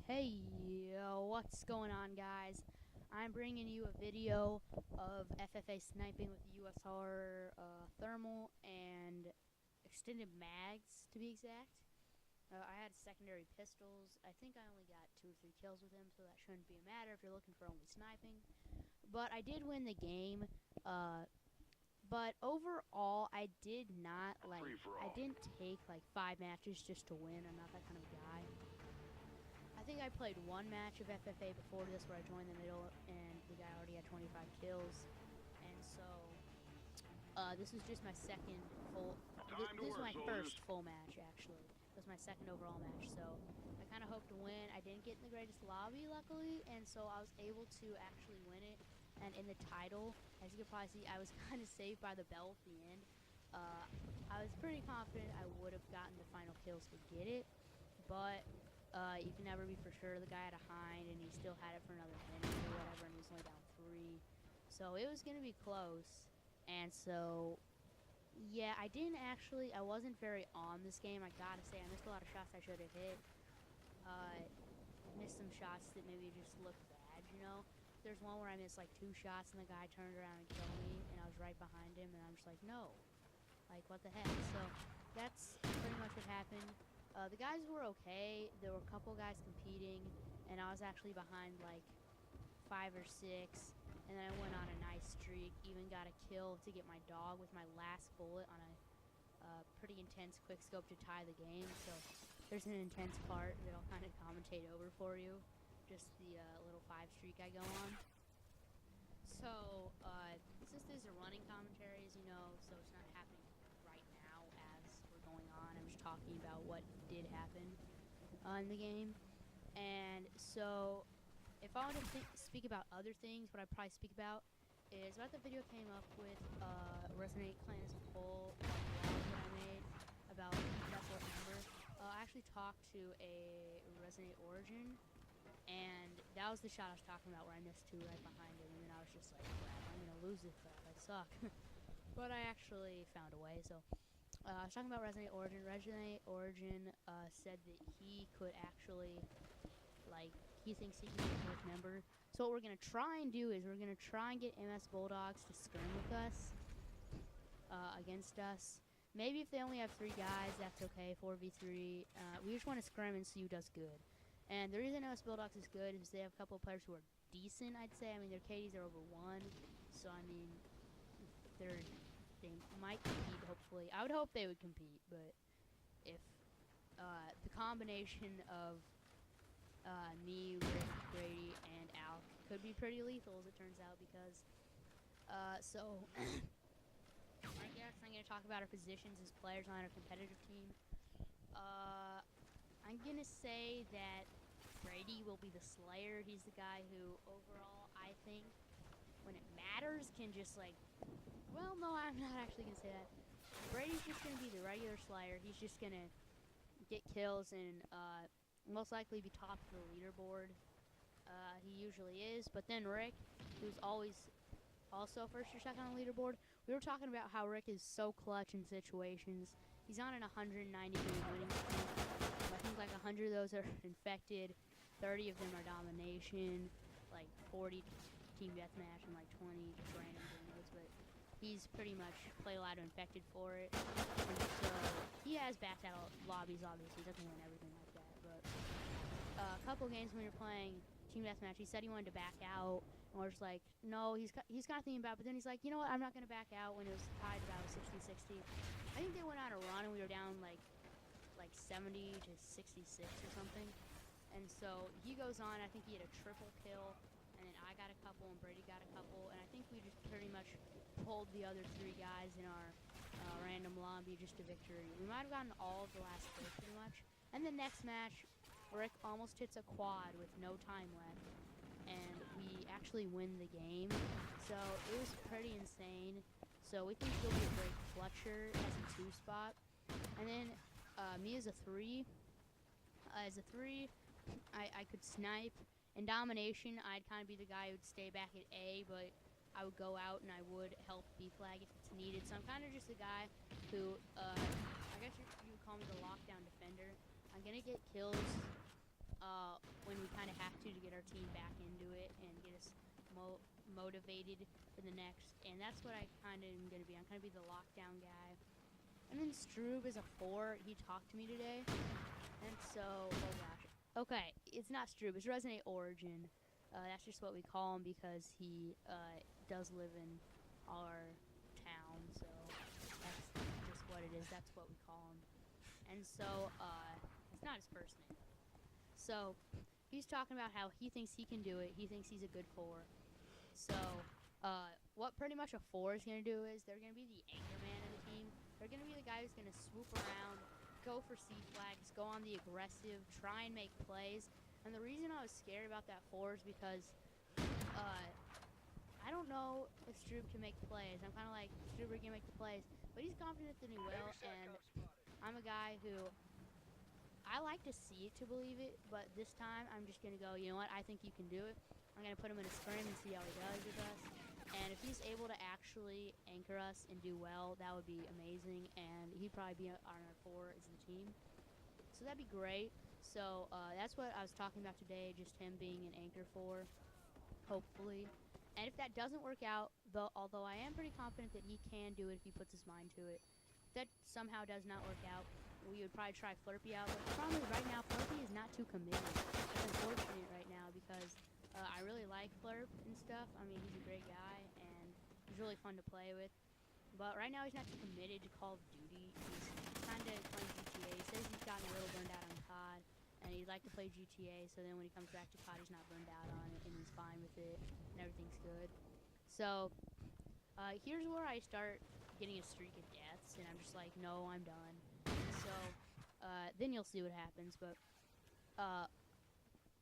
Hey, yo, what's going on, guys? I'm bringing you a video of FFA sniping with USR thermal and extended mags, to be exact. I had secondary pistols. I think I only got 2 or 3 kills with them, so that shouldn't be a matter if you're looking for only sniping. But I did win the game. But overall, I did not I didn't take like 5 matches just to win. I'm not that kind of guy. I think I played one match of FFA before this where I joined the middle and the guy already had 25 kills. And so, this is just my second full, this is my first full match actually. It was my second overall match, so I kind of hoped to win. I didn't get in the greatest lobby luckily, and so I was able to actually win it. And in the title, as you can probably see, I was kind of saved by the bell at the end. I was pretty confident I would have gotten the final kills to get it, but you can never be for sure. The guy had a hind, and he still had it for another minute or whatever, and he was only down 3. So it was going to be close. And so, yeah, I wasn't very on this game. I gotta say, I missed a lot of shots I should have hit. Missed some shots that maybe just looked bad, you know? There's one where I missed like 2 shots, and the guy turned around and killed me, and I was right behind him, and I'm just like, no. Like, what the heck? So, that's pretty much what happened. The guys were okay. There were a couple guys competing, and I was actually behind like 5 or 6. And then I went on a nice streak. Even got a kill to get my dog with my last bullet on a pretty intense quickscope to tie the game. So there's an intense part that I'll kind of commentate over for you. Just the little 5 streak I go on. So since this is a running commentary, as you know, so it's not happening right now as we're going on. I'm just talking about what did happen in the game. And so, if I want to speak about other things, what I'd probably speak about is about the video came up with Resonate Clan as a whole, vlog that I made about that fourth member. I actually talked to a Resonate Origin, and that was the shot I was talking about where I missed 2 right behind him, and then I was just like, crap, I'm going to lose this crap, I suck. But I actually found a way, so I was talking about Resonate Origin. Resonate Origin said that he could actually, he thinks he can be a 4th member. So what we're going to try and do is we're going to try and get MS Bulldogs to scrim with us, against us. Maybe if they only have 3 guys, that's okay, 4v3. We just want to scrim and see who does good. And the reason MS Bulldogs is good is they have a couple of players who are decent, I'd say. I mean, their KDs are over 1, so I mean, they might compete, hopefully. I would hope they would compete, but if the combination of me, Rick, Brady, and Alk could be pretty lethal, as it turns out, because so I guess I'm going to talk about our positions as players on our competitive team. I'm going to say that Brady will be the Slayer. He's the guy who, overall, I think, when it matters, can just, well, no, I'm not actually going to say that. Brady's just going to be the regular Slayer. He's just going to get kills and, most likely be top of the leaderboard. He usually is. But then Rick, who's always also first or second on the leaderboard, we were talking about how Rick is so clutch in situations. He's on an 190 game winning streak. I think like 100 of those are infected, 30 of them are domination, like 40 team deathmatch, and like 20 just random games. But he's pretty much played a lot of infected for it. And so he has backed out lobbies, obviously. He doesn't win everything like that. But a couple games when you're playing team deathmatch, he said he wanted to back out. And we're just like, no, he's kind of thinking about it. But then he's like, you know what, I'm not going to back out when it was tied about 60-60. I think they went on a run and we were down like 70 to 66 or something. And so he goes on. I think he had a triple kill. And then I got a couple and Brady got a couple. And I think we just pretty much pulled the other 3 guys in our random lobby just to victory. We might have gotten all of the last 4 pretty much. And the next match, Rick almost hits a quad with no time left. And we actually win the game. So it was pretty insane. So we think he'll be a great clutcher as a 2 spot. And then me as a 3. As a 3, I could snipe. In domination, I'd kind of be the guy who would stay back at A, but I would go out and I would help B flag if it's needed. So I'm kind of just a guy who, I guess you would call me the lockdown defender. I'm going to get kills when we kind of have to get our team back into it and get us motivated for the next. And that's what I kind of am going to be. I'm going to be the lockdown guy. And then Stroob is a 4. He talked to me today. And so, oh gosh. Okay, it's not Stroob. It's Resonate Origin. That's just what we call him because he does live in our town. So that's just what it is. That's what we call him. And so, it's not his first name. So, he's talking about how he thinks he can do it. He thinks he's a good 4. So, what pretty much a 4 is going to do is they're going to be the anchor man of the team. They're going to be the guy who's going to swoop around, go for C flags, go on the aggressive, try and make plays. And the reason I was scared about that 4 is because I don't know if Stroob can make plays. I'm kind of like, Stroob can make the plays. But he's confident that he will, and I'm a guy who, I like to see it to believe it, but this time I'm just going to go, you know what, I think you can do it. I'm going to put him in a scrim and see how he does with us. And if he's able to actually anchor us and do well, that would be amazing. And he'd probably be on our 4 as the team. So that'd be great. So that's what I was talking about today, just him being an anchor 4, hopefully. And if that doesn't work out, although I am pretty confident that he can do it if he puts his mind to it, if that somehow does not work out, we would probably try Flurpy out. But the problem is right now, Flurpy is not too committed. It's unfortunate right now because I really like Flurp and stuff. I mean, he's a great guy, and he's really fun to play with. But right now, he's not too committed to Call of Duty. He's kind of playing GTA. He says he's gotten a little burned out on COD, and he'd like to play GTA, so then when he comes back to COD, he's not burned out on it, and he's fine with it, and everything's good. So, here's where I start getting a streak of deaths, and I'm just like, no, I'm done. So, then you'll see what happens, but,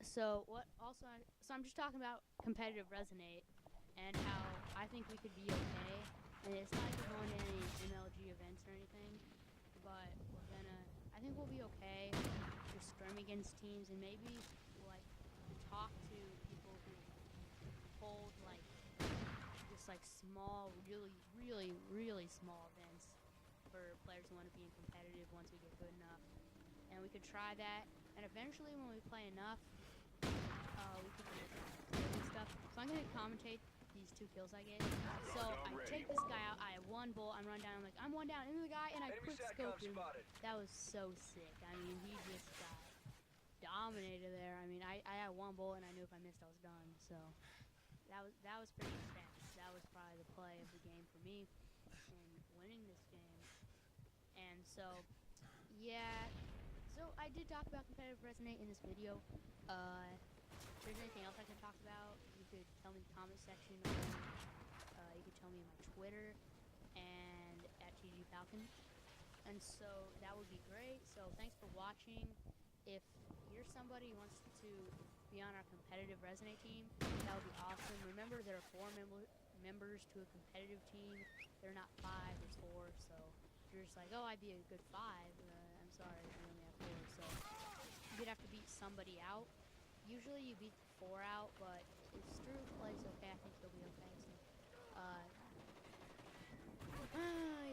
so I'm just talking about competitive Resonate and how I think we could be okay. And it's not like we're going to any MLG events or anything, but I think we'll be okay. Just scrim against teams and maybe like talk to people who hold like just like small, really small events for players who want to be in competitive once we get good enough. And we could try that. And eventually when we play enough, we could do and stuff. So I'm going to commentate these 2 kills I get. So I take this guy out, I have 1 bullet, I'm run down, I'm like, I'm 1 down into the guy, and I quick scope him. That was so sick. I mean, he just got dominated there. I mean, I had 1 bullet, and I knew if I missed, I was done. So that was pretty intense. That was probably the play of the game for me in winning this game. And so, yeah. So I did talk about competitive Resonate in this video. If there's anything else I can talk about, you could tell me in the comment section, or you could tell me on my Twitter and at TGFalcon. And so that would be great. So thanks for watching. If you're somebody who wants to be on our competitive Resonate team, that would be awesome. Remember, there are 4 members to a competitive team. They're not 5, there's 4. So if you're just like, oh, I'd be a good 5, I'm sorry, we only have 4. So you'd have to beat somebody out. Usually you beat the 4 out, but if Stroob plays okay, I think he'll be okay. So,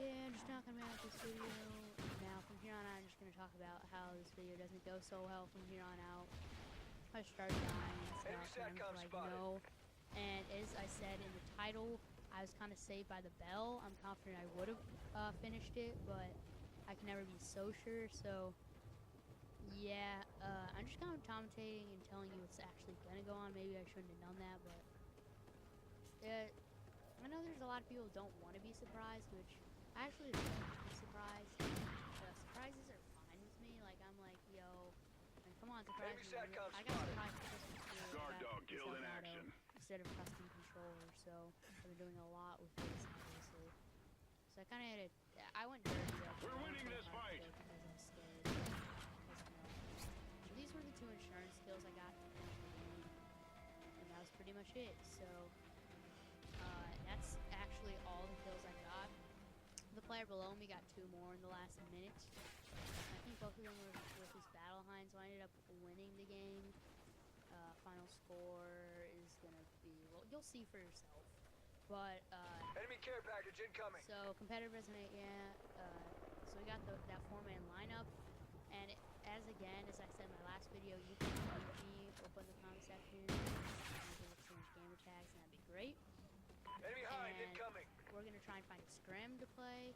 yeah, just talking about this video. Now, from here on out, I'm just going to talk about how this video doesn't go so well from here on out. I started dying and stuff, and I'm just like, no. And as I said in the title, I was kind of saved by the bell. I'm confident I would have finished it, but I can never be so sure, so... Yeah, I'm just kind of commentating and telling you what's actually gonna go on. Maybe I shouldn't have done that, but I know there's a lot of people who don't want to be surprised, which I actually don't want to be surprised. Surprises are fine with me. Like, I'm like, yo, man, come on, surprise me. I got surprised for Christmas too. Guard dog killed in action. Instead of custom controller, so I've been doing a lot with this, obviously. So I kind of had I went dirty though. We're winning this fight! Because I'm scared. These were the 2 insurance skills I got in the game, and that was pretty much it. So that's actually all the kills I got. The player below me got 2 more in the last minute. I think both of them were with his battle hind, so I ended up winning the game. Final score is gonna be, well, you'll see for yourself. But enemy care package incoming. So competitive Resonate, yeah. So we got that 4-man lineup, and as again, as I said in my last video, you can tweet me or put in the comment section gamer tags, and that'd be great. Enemy hind And incoming. we're gonna try and find a scrim to play.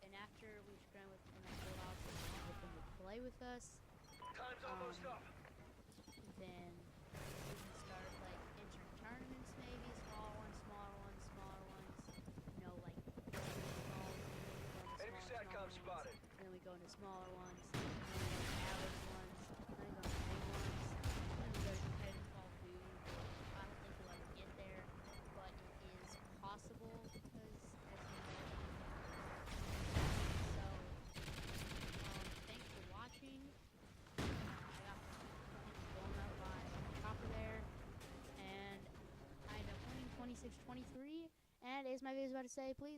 And after we scrim with and that full house with them to play with us, Time's almost up. then we can start like entering tournaments, maybe smaller ones. You know, like Enemy SATCOM spotted. and then we go into smaller ones, and then we go into average ones, and then we go into big ones, and then we go to competitive Call of Duty. I don't think we'll ever get there, but it is possible because, as you know. So, thanks for watching. I got blown up by Copper there, and I ended up winning 26-23. And as my video is about to say, please.